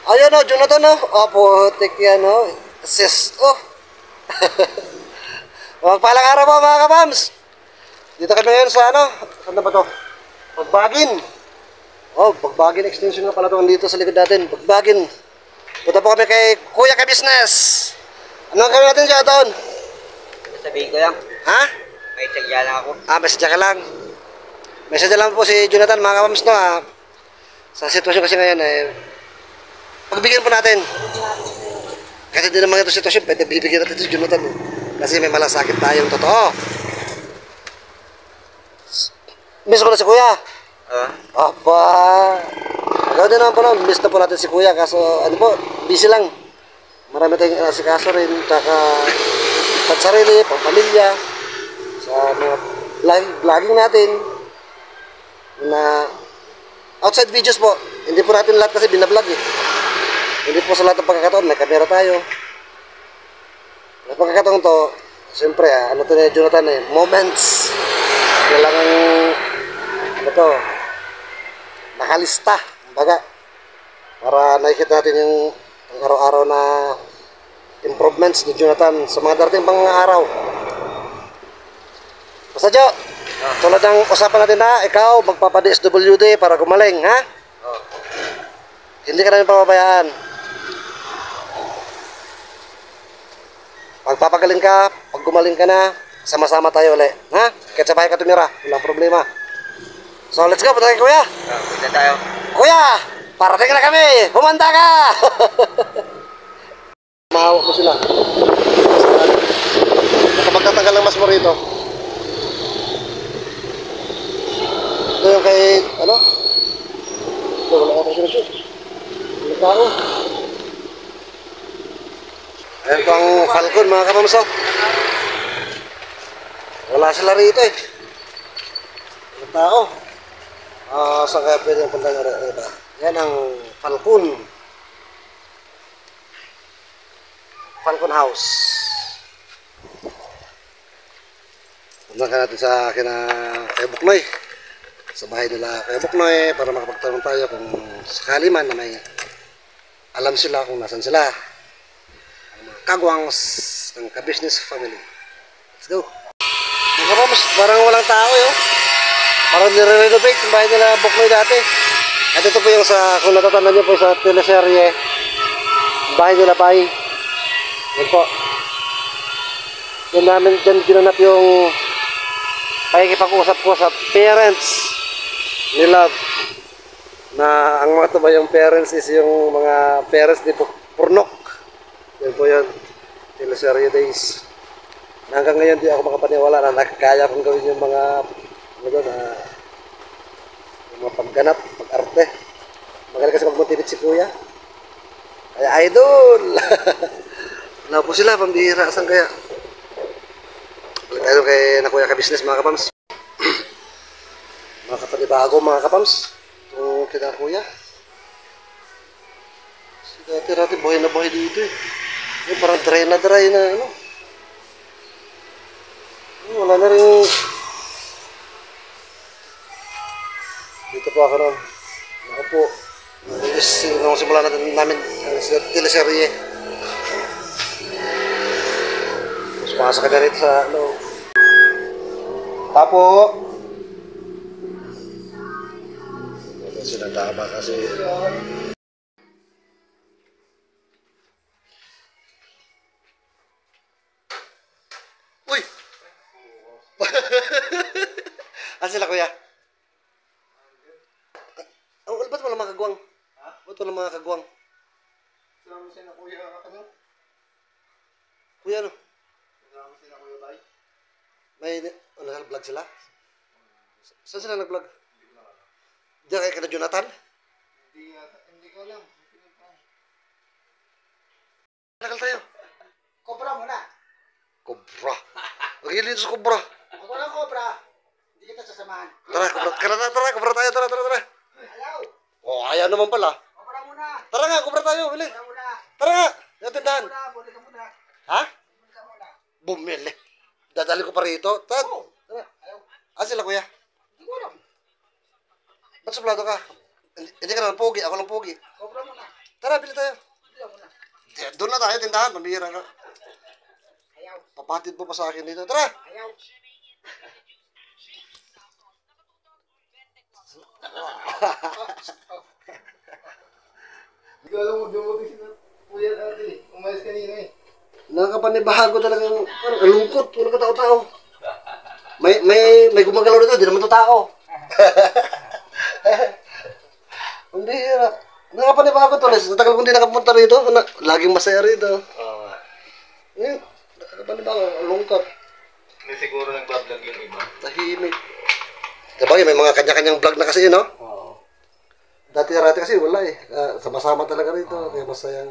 Ayan o, Jonathan o. Opo, tik yan o. Sis, oh. Magpalang araw po mga kapams. Dito kami ngayon sa ano? Saan na ba to? Bagbagin. Oh, Bagbagin extension na pala to. Dito sa likod natin. Bagbagin. Punta po kami kay Kuya Ka-Business. Ano ang gawin natin siya doon? Sabihin ko lang, Ha? may tagya lang ako. Message ka lang. Message lang po si Jonathan mga kapams no ha. Sa sitwasyon kasi ngayon eh. Pagbigyan po natin. Kasi di naman ito sitwasyon, pwede bibigyan natin si Jonathan. Eh. Kasi may malasakit tayong totoo. Miss ko na si Kuya. Aba. Ikaw din naman po na, miss na po natin si Kuya. Kaso ano po, busy lang. Marami tayong asikaso rin. Tsaka pansarili, pamilya. Sa mga vlogging natin. Na outside videos po. Hindi po natin lahat kasi binablog eh. Hindi po sa lahat ng pagkakataon, may kamera tayo. Sa pagkakataon to, siyempre ano to ni Jonathan eh, moments. Kailangan, ano to, nakalista, baga. Para nakikita natin yung araw-araw na improvements ni Jonathan sa mga darating pang araw. Basta Jo, tulad ng usapan natin na, ikaw magpapa-DSWD para gumaling, ha? Hindi ka namin papabayaan. Pagpapagaling ka, pag gumaling ka na, sama-sama tayo ulit. Ha? Kahit sa bahay ka tumira, walang problema. So, let's go. Punta kay Kuya. Punta tayo. Kuya! Parating na kami! Humanda ka! Mahawak mo sila. Baka magtatagal ng mas mo rito. Ito yung kay, ano? Ito, wala ka pa sinashoot. Wala tao. Ayan po ang Falcon mga kapamso. Wala sila rito eh. Walang tao. Saan kaya pwede yung punta nga iba? Yan ang Falcon. Falcon House. Punta ka natin sa kay Buknoy. Sa bahay nila kay Buknoy para makapagtanong tayo kung sakali man na may alam sila kung nasan sila. Kagwangs ng Ka-Business family. Let's go. Mga kapams, parang walang tao yun. Parang nire-renovate yung bahay nila Buknoy dati. At ito po yung sa, kung natatandaan nyo po sa teleserye, bahay nila Bay. Yan po. Yan namin dyan ginanap yung pakikipag-usap ko sa parents ni Love. Na ang mga ito ba yung parents is yung mga parents ni Purnok. Yan po yun, teleserye days. Hanggang ngayon di ako makapaniwala na nakakaya kong gawin yung mga yung mga pagganap, pag-arte. Magaling kasi mag-motivate si Kuya. Kaya idol! Wala po sila, pambihira. Saan kaya? Balik tayo kay na Kuya Ka-Business mga kapams. Mga kapanibago mga kapams. Itong kita Kuya. Dati buhay na buhay dito eh. Parang dry na ano. Wala na rin. Dito po ako noon. Ako po. Nung simula natin namin ang teleserye. Mas pumasok ka na rito sa ano. Tapo. Ito sila tama kasi. Uy! Asan sila Kuya? Ba't wala mga kagwang? Ha? Ba't wala mga kagwang? Sama sila Kuya ano? Kuya ano? Sama sila Kuya Bay? May nag-vlog sila? Saan sila nag-vlog? Hindi ko lang alam. Diyan kay kana Jonathan? Hindi ko alam. Nakal tayo. Cobra muna. Cobra. Magigilin sa Cobra. Ako lang Cobra. Hindi kita sasamahan. Tara, Cobra tayo. Tara. Ayaw. Oh, ayaw naman pala. Cobra muna. Tara nga, Cobra tayo. Bili. Cobra muna. Tara nga. Yung tindahan. Bumili ka muna. Ha? Bumili ka muna. Bumili. Dadali ko pa rito. Tara. Ayaw. Sila Kuya? Hindi ko alam. Ba't suplado ka? Hindi ka naman pogi, ako lang pogi. Cobra mo na. Tara, bili tayo. Bili mo na. Doon na tayo, tindahan, pambihira ka. Ayaw. Papatid mo pa sa akin dito. Tara! Ayaw. Hindi ko alam mo, dumating si Kuya dati. Umalis kanina eh. Nakakapanibago talaga yung, parang alungkot, wala ka tao-tao. May gumagalaw dito, di naman to tao. Ang bihira. Nakapanibago to, Les. Natagal kong di nakapunta rito. Laging masaya rito. Oo nga. Nakapanibago, alungkot. Hindi siguro nagbablog yung iba. Tahimik. Sabagay, may mga kanya-kanyang vlog na kasi, no? Oo. Dati-rati kasi wala eh. Sama-sama talaga rito, kaya masaya.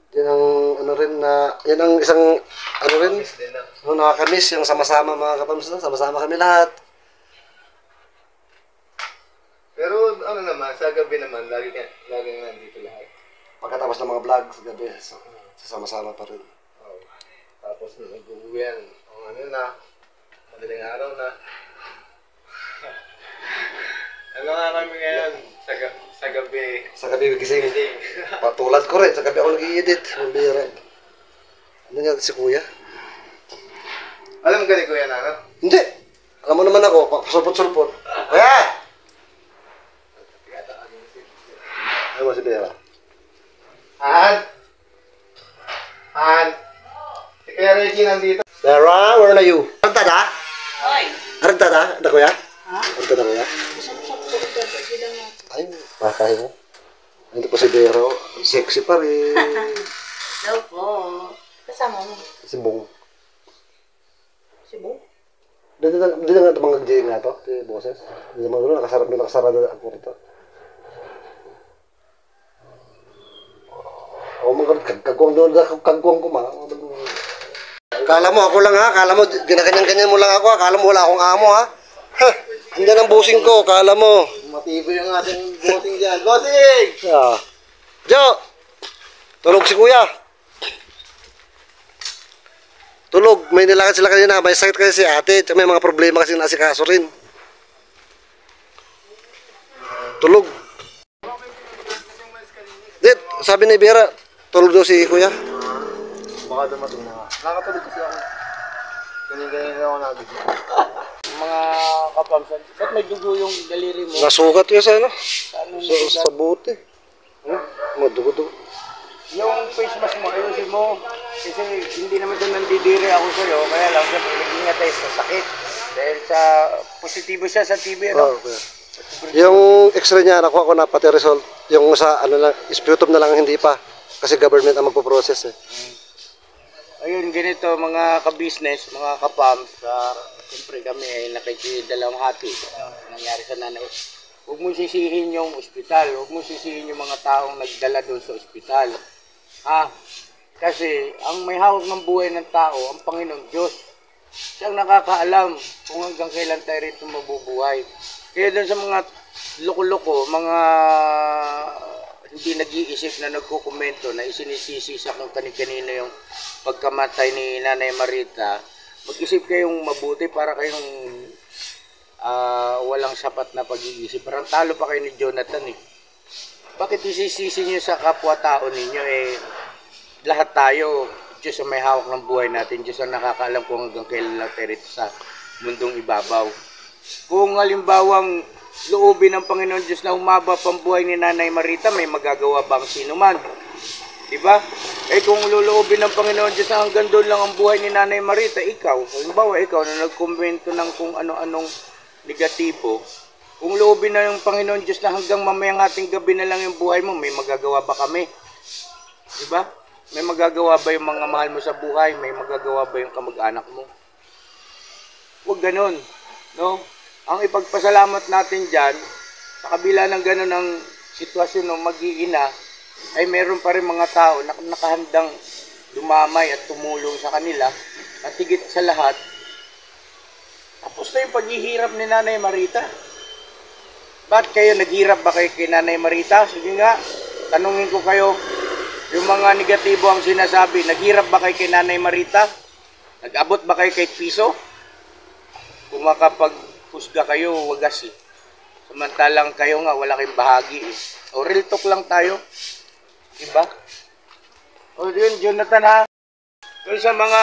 Yan ang ano rin na, yan ang isang ano rin, Din na. nakakamiss yung sama-sama mga kapams, sama-sama kami lahat. Pero ano naman, sa gabi naman, lagi nandito lahat. Pagkatapos ng mga vlog sa gabi, sama-sama pa rin. Oo. Tapos nag-uwian, ang ano na, madaling araw na. Ano nga kami ngayon, sa gabi. Sa gabi gising. Gising. Patulad ko rin, sa gabi ako nag-i-edit. Ang bihira. Ano nga si kuya? Alam ka ni Kuya Nano? Hindi. Alam mo naman ako, pasulpot-sulpot. Kuya! Ano mo si Bera? Han! Si Kuya Reggie nandito. Bera, where are you? Aragtada? Hoy! Aragtada? Ito kuya? Ha? Aragtada kuya? Isang-isang ko ito. Bilang natin. Ay, pakay mo. Ito po si Bera. Sexy pa rin. Hello po. Kasama mo. Si Bong. Si Bo? Hindi na nga ito mga J nga ito. Si boses. Hindi naman doon. Nakasara na ako rito. Ako mga kagwang doon. Kagwang ko ma. Kala mo ako lang ha. Kala mo ginaganyan-ganyan mo lang ako ha. Kala mo wala akong amo ha. Ha! Hindi ang busing ko. Kala mo. Matibay yung ating bossing dyan. Bossing! Ah. Jo! Tulog si kuya. Tulog. May nilakad sila kanina. May sakit kasi si ate. May mga problema kasi nasikaso rin. Tulog. Dit, sabi ni Vera, tulog daw si kuya. Baka dumating na nga. Nakatulog kasi ako. Ganyan-ganyan ako nagising. Mga kapamsan, ba't may dugo yung daliri mo? Nasukat yun sa ano? Ano Sa buti. Ano? Madugo-dugo. yung face mask mo, ayusin mo. Kasi hindi naman doon nandidiri ako sa'yo, kaya lang siyempre nag-ingat tayo sa sakit. Dahil sa positibo siya sa TB, ano? Oh, okay. Yung x-ray niya, nakuha ko na pati result. Yung sa ano lang, sputum na lang hindi pa. Kasi government ang magpo-process eh. Ayun, ganito mga ka-business, mga ka-pumps, siyempre kami ay nakikidalawang hati. Nangyari sa nanay. Huwag mo sisihin yung ospital, huwag mo sisihin yung mga taong nagdala doon sa ospital. Kasi ang may hawak ng buhay ng tao, ang Panginoon Diyos. Siyang nakakaalam kung hanggang kailan tayo rito mabubuhay. Kaya doon sa mga loko-loko, mga hindi nag-iisip na nagkukomento na isinisisi sa kung kani-kanino yung pagkamatay ni Nanay Marita, mag-isip kayong mabuti para kayong walang sapat na pag-iisip. Parang talo pa kayo ni Jonathan eh. Bakit isisisi nyo sa kapwa-tao ninyo eh? Lahat tayo, Diyos ang may hawak ng buhay natin, Diyos ang nakakaalam kung hanggang kailan lang tayo rito sa mundong ibabaw. Kung halimbawang loobin ng Panginoon Diyos na humaba pang buhay ni Nanay Marita, may magagawa bang sino man? Diba? Eh kung loloobin ng Panginoon Diyos na hanggang doon lang ang buhay ni Nanay Marita, ikaw, halimbawa ikaw na nagkomento ng kung ano-anong negatibo, kung loobin na ng Panginoon Diyos na hanggang mamayang ating gabi na lang yung buhay mo, may magagawa ba kami? Diba? May magagawa ba yung mga mahal mo sa buhay? May magagawa ba yung kamag-anak mo? Huwag ganun. No? Ang ipagpasalamat natin dyan, sa kabila ng ganun ang sitwasyon ng mag-iina, ay meron pa rin mga tao na nakahandang dumamay at tumulong sa kanila. At higit sa lahat, tapos na yung paghihirap ni Nanay Marita. Ba't kayo naghirap ba kayo kay Nanay Marita? Sige nga, tanungin ko kayo, yung mga negatibo ang sinasabi, naghirap ba kayo kay Nanay Marita? Nag-abot ba kayo kay piso? Kung makapag-husga kayo, wagas eh. Samantalang kayo nga, wala kayong bahagi eh. O real talk lang tayo. Diba? O yun, Jonathan ha. Doon sa mga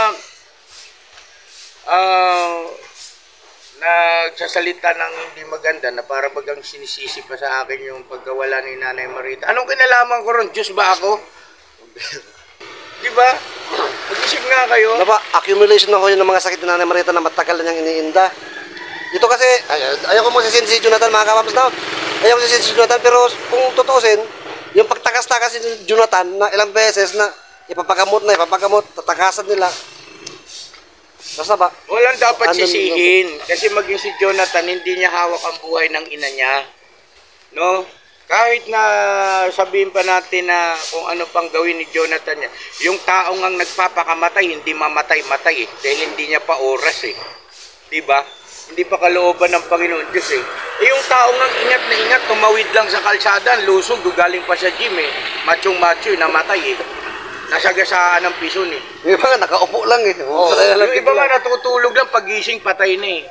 nagsasalita ng hindi maganda na para bagang sinisisi pa sa akin yung pagkawala ni Nanay Marita. Anong kinalaman ko ron? Diyos ba ako? Diba? Mag-isip nga kayo. Diba, accumulation na ho yun ng mga sakit ni Nanay Marita na matagal na niyang iniinda. Ito kasi, ayaw ko magsisin si Jonathan, mga kapams na. Ayaw ko magsisin si Jonathan, pero kung tutuusin, yung pagtakas-takas si Jonathan na ilang beses na ipapagamot, tatakasan nila. Basta ba? Walang dapat sisihin. Kasi maging si Jonathan, hindi niya hawak ang buhay ng ina niya. No? Kahit na sabihin pa natin na kung ano pang gawin ni Jonathan niya, yung taong ang nagpapakamatay, hindi mamatay-matay eh. Dahil hindi niya pa oras eh. Diba? Hindi pa kalooban ng Panginoon Diyos eh. Yung taong ang ingat na ingat, tumawid lang sa kalsada, lusog, galing pa sa gym eh. Machong-macho, namatay eh. Nasagasaan ng piso eh. Yung iba nga, nakaupo lang eh. Yung iba nga natutulog lang, pagising patay na eh.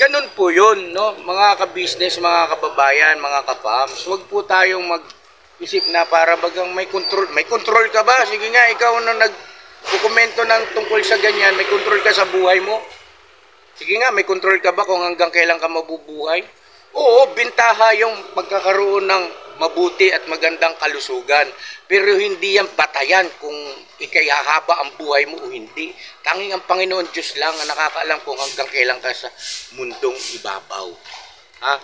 Ganun po yun, no? Mga ka-business, mga kababayan, mga kapams. Huwag po tayong mag-isip na para bagang may control. May control ka ba? Sige nga, ikaw na nag-dokumento ng tungkol sa ganyan, may control ka sa buhay mo? Sige nga, may control ka ba kung hanggang kailan ka mabubuhay? Oo, bintaha yung pagkakaroon ng mabuti at magandang kalusugan. Pero hindi yan batayan kung ikay hahaba ang buhay mo o hindi. Tanging ang Panginoon Diyos lang ang nakakaalam kung hanggang kailan ka sa mundong ibabaw. Ha?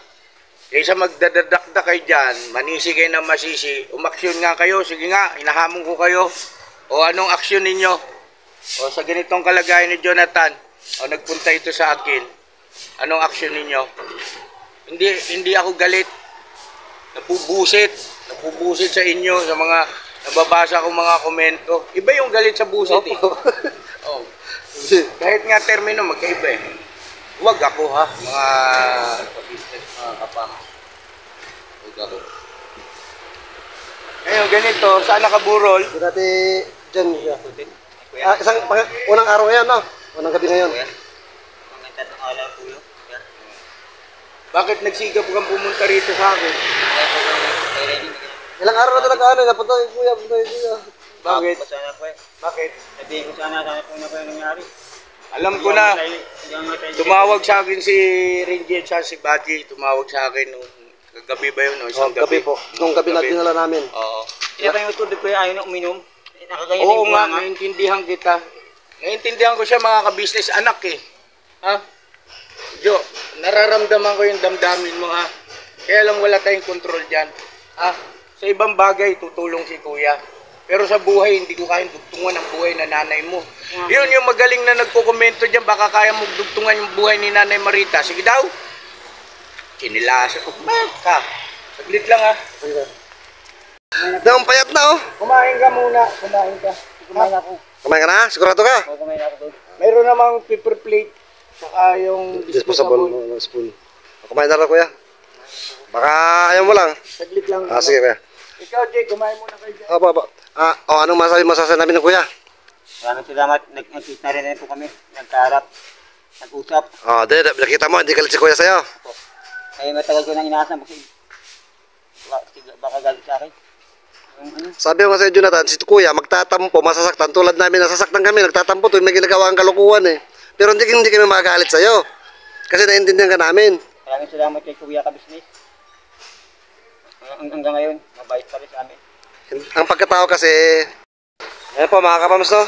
Kaysa magdadadakda kayo dyan, manisi kayo na masisi, umaksyon nga kayo, sige nga, hinahamon ko kayo. O anong aksyon ninyo? O sa ganitong kalagayan ni Jonathan, o nagpunta ito sa akin, anong aksyon ninyo? Hindi ako galit. Napubusit sa inyo, sa mga nababasa kong mga komento. Iba yung galit sa busit eh. Oh. Kahit nga termino, magkaiba eh. Huwag ako ha, mga business, mga kapam. Huwag ako. Ngayon, ganito, saan nakaburol? Hindi dati dyan. Unang araw ngayon, no? Unang gabi ngayon. Mga tatlong araw po yun. Yan. Bakit nagsigap kang pumunta rito sa akin? Ilang araw na talaga napunta yung kuya, Bakit? Sana po eh. Bakit? Sabihin ko sana po na po yung nangyari. Alam ko na, tumawag sa akin si Ringy at si Budgie, tumawag sa akin nung gabi ba yun? No? Isang gabi po. Nung gabi na dinala namin. Oo. Kaya pa yung tubig ko ayaw na uminom. Nakaganyan Oo yung nga, buwan, naiintindihan kita. Naiintindihan ko siya mga ka-business anak eh. Ha? Jo, nararamdaman ko yung damdamin mo ha. Kaya lang wala tayong control dyan. Ha? Sa ibang bagay, tutulong si kuya. Pero sa buhay, hindi ko kayang dugtungan ang buhay na nanay mo. Yun yung magaling na nagko-komento dyan, baka kaya mo dugtungan yung buhay ni Nanay Marita. Sige daw. Kinilasa ko. Ka. Saglit lang ha. Nang payat na oh. Kumain ka muna. Kumain ka. Kumain ako. Kumain ka na? Sigurado ka? Oo, kumain ako doon. Mayroon namang paper plate. Saka yung Disposable spoon. Kumain na rin kuya. Baka ayaw mo lang. Saglit lang. Sige kuya. Ikaw, Jay, kumain muna kayo dyan. Opo. Anong masasabi ng kuya? Maraming salamat. Nagkita rin po kami. Nagkaharap. Nag-usap. Nakita mo, hindi galit si kuya sa'yo. Ay matagal ko nang inaasam kasi baka galit sa akin. Sabi ko sa'yo, Jonathan, si kuya magtatampo, masasaktan. Tulad namin, nasasaktan kami, nagtatampo tuwing may ginagawa ang kalokohan eh. Pero hindi kami magagalit sa'yo. Kasi naiintindihan ka namin. Maraming salamat kay Kuya Ka-Business. Hanggang ngayon, mabait pa rin sa amin. Ang pagkatao kasi, ayan po mga kapams no,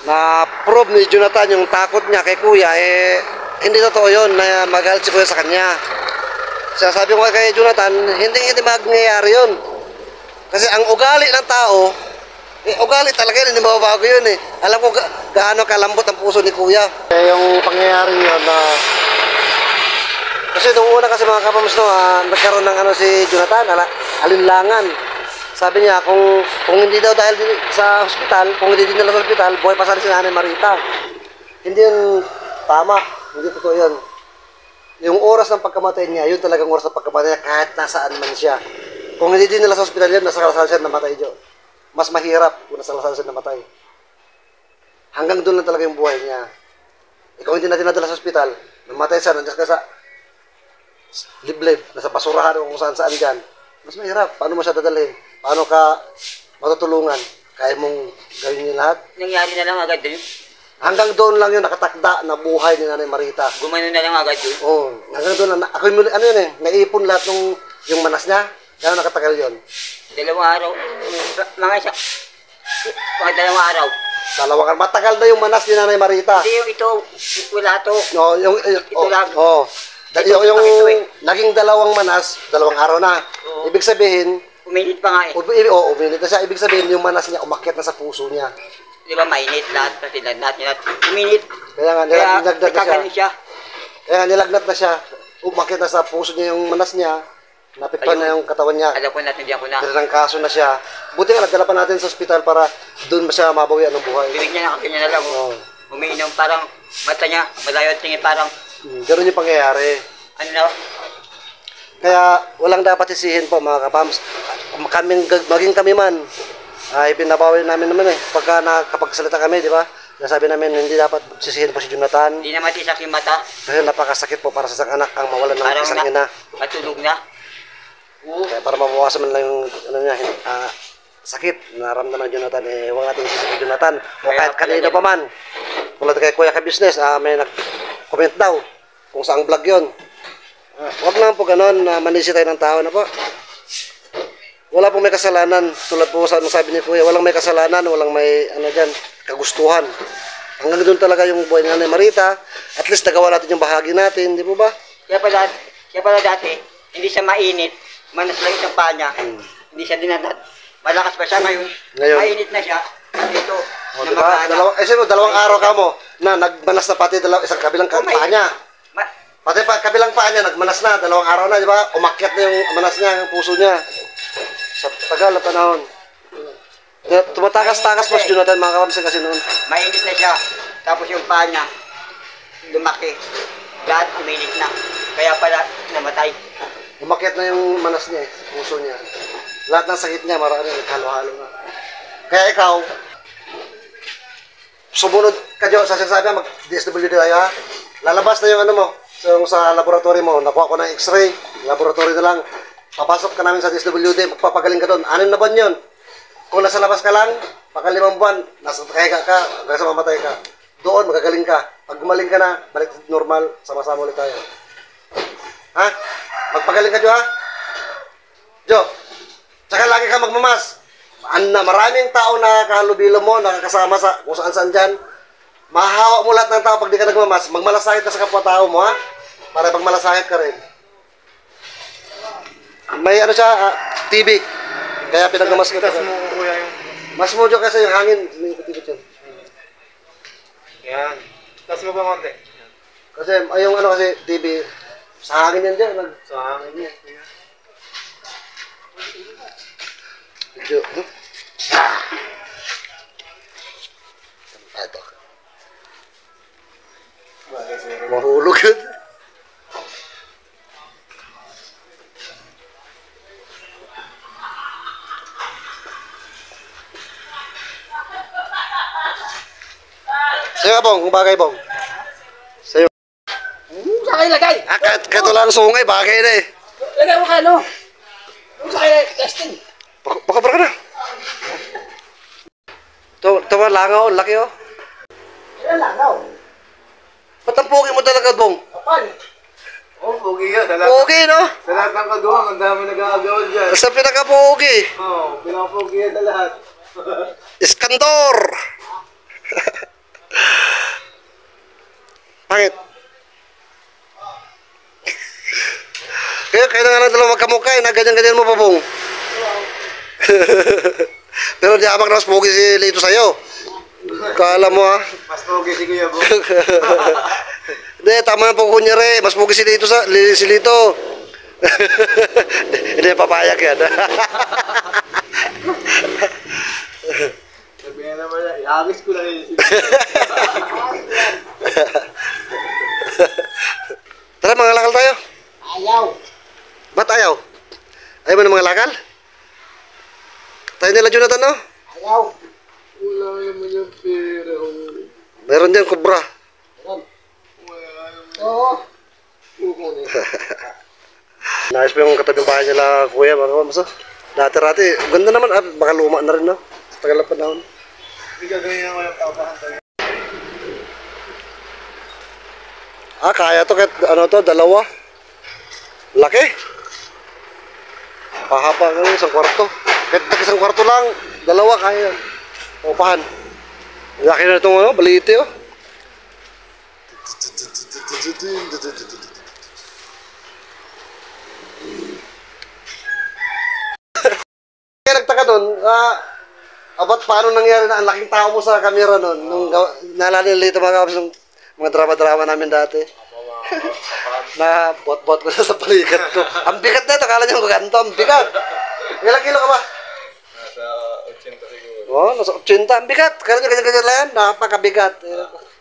na-prove ni Jonathan yung takot niya kay kuya, hindi totoo yun na magalit si kuya sa kanya. Sabi ko kay Jonathan, hindi mangyayari yun. Kasi ang ugali ng tao, ugali talaga yun, hindi mababago yun eh. Alam ko gaano kalambot ang puso ni kuya. Yung pangyayari yun na, kasi nung una kasi mga kapams no, nagkaroon ng si Jonathan, alinlangan. Sabi niya, kung hindi daw dahil sa hospital, kung hindi dinala sa hospital, buhay pa sana si Nanay Marita. Hindi yun tama, hindi totoo yun. Yung oras ng pagkamatay niya, yun talagang oras ng pagkamatay niya kahit nasaan man siya. Kung hindi dinala sa hospital yun, nasa kalasal siya namatay dyan. Mas mahirap kung nasa kalasal siya namatay. Hanggang doon lang talaga yung buhay niya. ikaw hindi natin nadala sa ospital, namatay siya, nandiyan ka sa liblib, nasa basurahan o kung saan-saan dyan, mas mahirap. Paano mo siya dadalhin? Paano ka matutulungan? Kaya mong gawin yung lahat? Nangyari na lang agad yun. Hanggang doon lang yung nakatakda na buhay ni Nanay Marita. Gumano na lang agad yun. Oo, hanggang doon lang. Ako yung, ano yun eh, naipon lahat ng yung manas niya. Gano'n nakatagal yun? 2 araw. Mga isa. Mga 2 araw. Dalawang matagal na yung manas ni Nanay Marita. Hindi yung ito, wala to. No, Ito lang. Oh. Yung ito eh. naging dalawang manas, 2 araw na. Oo. Ibig sabihin, Uminit pa nga eh. uminit na siya. Ibig sabihin, yung manas niya umakyat na sa puso niya. Di ba mainit lahat kasi lahat nila. Uminit. Kaya nga, Kaya nilagnat na siya. nagkakanin siya. Kaya nga, nilagnat na siya. Umakyat na sa puso niya yung manas niya. Napikpan na yung katawan niya. Alam ko na, hindi ako na. Dala ng kaso na siya. Buti nga, nagdala pa natin sa ospital para doon siya mabawian ng buhay. Bibig niya nakaganyan na lang. Oo. Umiinom parang mata niya. Malayo at tingin parang Ganun yung pangyayari. ano na. Kaya walang dapat sisihin po mga kapams. Maging kami man, ay pinabawi namin naman eh. Pagka nakapagsalita kami, di ba? Nasabi namin hindi dapat sisihin po si Jonathan. Hindi naman tisak yung mata. Kasi napakasakit po para sa isang anak ang mawalan ng Parang isang ina. matulog na. Kaya para mabawasan man lang yung ano niya, sakit naramdaman ng Jonathan, eh huwag natin sisihin si Jonathan. O kahit kanina pa man. Tulad kay Kuya ka Business, may nag-comment daw kung saang vlog yun. Huwag naman po ganun na manisi tayo ng tao na po. Wala pong may kasalanan. Tulad po sa sabi ni Kuya, walang may kasalanan, walang may ano dyan, kagustuhan. Hanggang doon talaga yung buhay ni Nanay Marita. At least nagawa natin yung bahagi natin, di po ba? Kaya pala dati, hindi siya mainit. Manas lang isang paa niya. Hindi siya dinanat. Malakas pa siya ngayon. Mainit na siya. At ito, O, di ba? Dalawang araw ka mo na nagmanas na pati isang kabilang paa niya. Pati kabilang paa niya, nagmanas na, 2 araw na, di ba? Umakyat na yung manas niya, yung puso niya. Sa tagal na panahon. Tumatakas-takas po si Jonathan, mga kapamsa kasi noon. Mainit na siya. Tapos yung paa niya, lumaki. Lahat uminit na. Kaya pala namatay. Umakyat na yung manas niya, puso niya. Lahat ng sakit niya, marami, halo-halo na. Kaya ikaw, sumunod ka dyan sa sinasabi, mag-DSWD tayo ha. Lalabas na yung ano mo, so, sa laboratory mo, nakuha ko ng x-ray, laboratory na lang. Papasok ka namin sa DSWD, magpapagaling ka doon. 6 na buwan yun. Kung nasa labas ka lang, paka 5 buwan, nasa kahiga ka, hanggang sa mamatay ka. Doon, magagaling ka. Pag gumaling ka na, balik normal, sama-sama ulit tayo. Ha? Magpagaling ka, Jo, ha? Jo, tsaka lagi ka magmamas. Maraming tao na kahalubilo mo, nakakasama sa kung saan-saan dyan. Mahahawa mo lahat ng tao pag di ka nagmamas. Magmalasakit ka sa kapwa-tao mo, ha? Para pag malasakit ka rin. May ano siya, TB. Kaya pinagmamas ko. Tas mo kuya yung... Mas mo dyan kasi yung hangin. May ikot-ikot yun. Yan. Tas mo ba konti? Kasi yung ano kasi TB, sa hangin yan dyan. Sa hangin yan. Medyo, Ito. Mahulog yun. Sa'yo, Bong, kung bagay, Bong. Sa'yo. Sa akin lagay! Kahit wala ng sungay, bagay na eh. Lagay mo ka, no? Sa akin, testing. Pakabra ka na. Ito ba, langaw, laki oh. Yan langaw. Ba't ang pogi mo talaga, Bong? Kapal. Oh, pogi yan. Pogi, no? Sa lahat ng kagawa, ang dami nag-aagawan dyan. Sa pinaka-pogi. Oo, pinaka-pogi yan na lahat. Iskandor! Pangit. Kaya na nga lang dalawa magkamukha eh, na ganyan-ganyan mo pa, Bong. Pero di abang na mas pogi si Lito sa'yo. Kala mo ha. Mas pogi si Kuya Bo. Hindi, tama na po kunya rin. Mas pogi si Lito. Si Lito. Hindi papayag yan. Sabi nga naman yan, iagis ko lang yun. Tara, mga lakal tayo. Ayaw. Ba't ayaw? Ayaw mo ng mga lakal? Tayo nila Jonathan, no? Ayaw. Wala naman yung pera. Meron dyan, kubra. Oo. Nais pa yung katabing bahay nila kuya, mga kapams. Dati-rati, ganda naman, baka luma na rin, no? Sa tagal na panahon. Hindi gagawin ako yung tapahan. Kaya to kahit ano to, dalawa. Laki. Pahaba ng isang kwarto. Kahit isang kwarto lang, dalawa kaya. Upahan. Laki na itong ano, baliti oh. Kaya nagtaka doon, abat paano nangyari na ang laking tao mo sa kamera noon. Nung naalala nila ito mga kapis, mga drama-drama namin dati. Na bot-bot ko sa palikat ko. Ang bigat na ito, kala nyo ganito, ang bigat. Ilang kilo ka ba? Nasa 80 siguro. Oo, nasa 80. Ang bigat. Kala nyo ganyan-ganyan lang yan, napakabigat.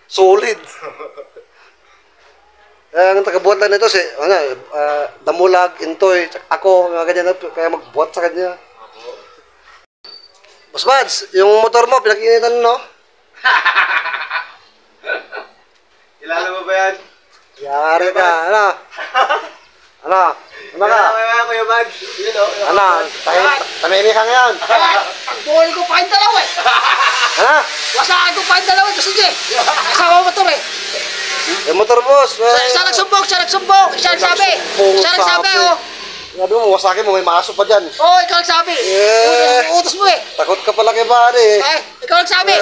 Solid. Ang tagabuhat lang nito si, Damulag, Intoy, ako, mga ganyan na, kaya magbuhat sa kanya. Boss Mads, yung motor mo, pinag-initan no? Kilala mo ba yan? Yari ka, ano? Ano? Ano ka? Kilala mo Kuya Mads? Yun o. Ano? Tamimi ka ngayon? Ang buhay ko pa yung dalawa eh. Ano? Wasaan ko pa yung dalawa. Sige. Kasama mo motor eh. Yung motor boss. Isa nagsumbong, isa nagsumbong. Isa nagsabi. Isa nagsabi oh. Sabi mo, wasakin mo, may maso pa dyan. Oh, ikaw nagsabi. Utos mo eh. Takot ka pala kay Bari. Ikaw nagsabi.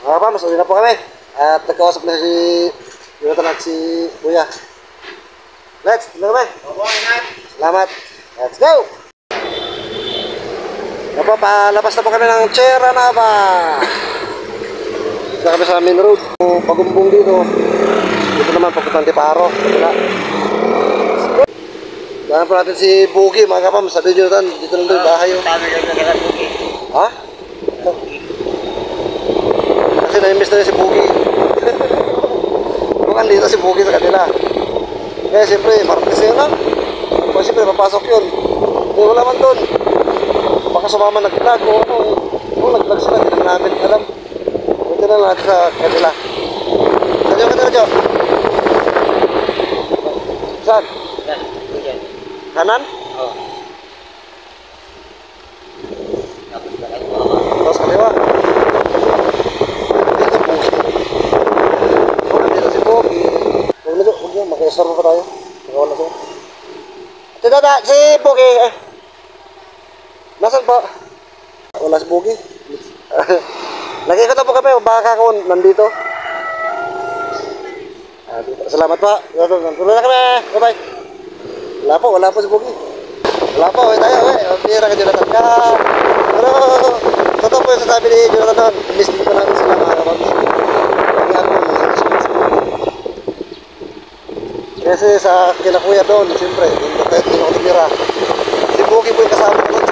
Mga pa, mas uli na po kami. At nagkausap na si Jonathan at si Kuya. Let's, ito na kami. Salamat. Let's go! Opo, palabas na po kami ng Sierra Nava. Dito kami sa main road. Pagumbong dito. Dito naman, papuntang Tiparo. Daan po natin si Boogie, mga kapam. Sabi nyo Jonathan, dito lang doon yung bahay. Tama ka na Boogie. Ha? Kasi na-miss na rin si Boogie. Mukhang dito si Boogie sa kanila. Kaya siyempre, martes yun lang. Kaya siyempre, papasok yun. Hindi, wala man doon. Baka sumama nag-vlog o ano eh. Kung nag-vlog sila, hindi naman namin alam. Buti na lang natin sa kanila. Saan yung kanila, Jo? Saan? Yan, yan. Kanan? Oo. Tapos na kayo. Tapos kaliwa. Dito si Boogie. Dito si Boogie. Huwag na, Jo. Huwag na. Maki-star pa tayo. Nakawala siya. Ito dada, si Boogie. Nasaan pa? Wala si Boogie. Lagay ko na po kami. Baka ako nandito. Dito. Salamat pa. Tuloy na kami. Bye-bye. Wala po si Boogie. Wala po. Uwi tayo. Pira ka Jonathan ka. Pero, totoo po yung sasabi ni Jonathan doon. Miss din po namin sila mga kapatid. Kasi sa kinakuya doon, siyempre, hindi ko tumira. Si Boogie po yung kasama ko.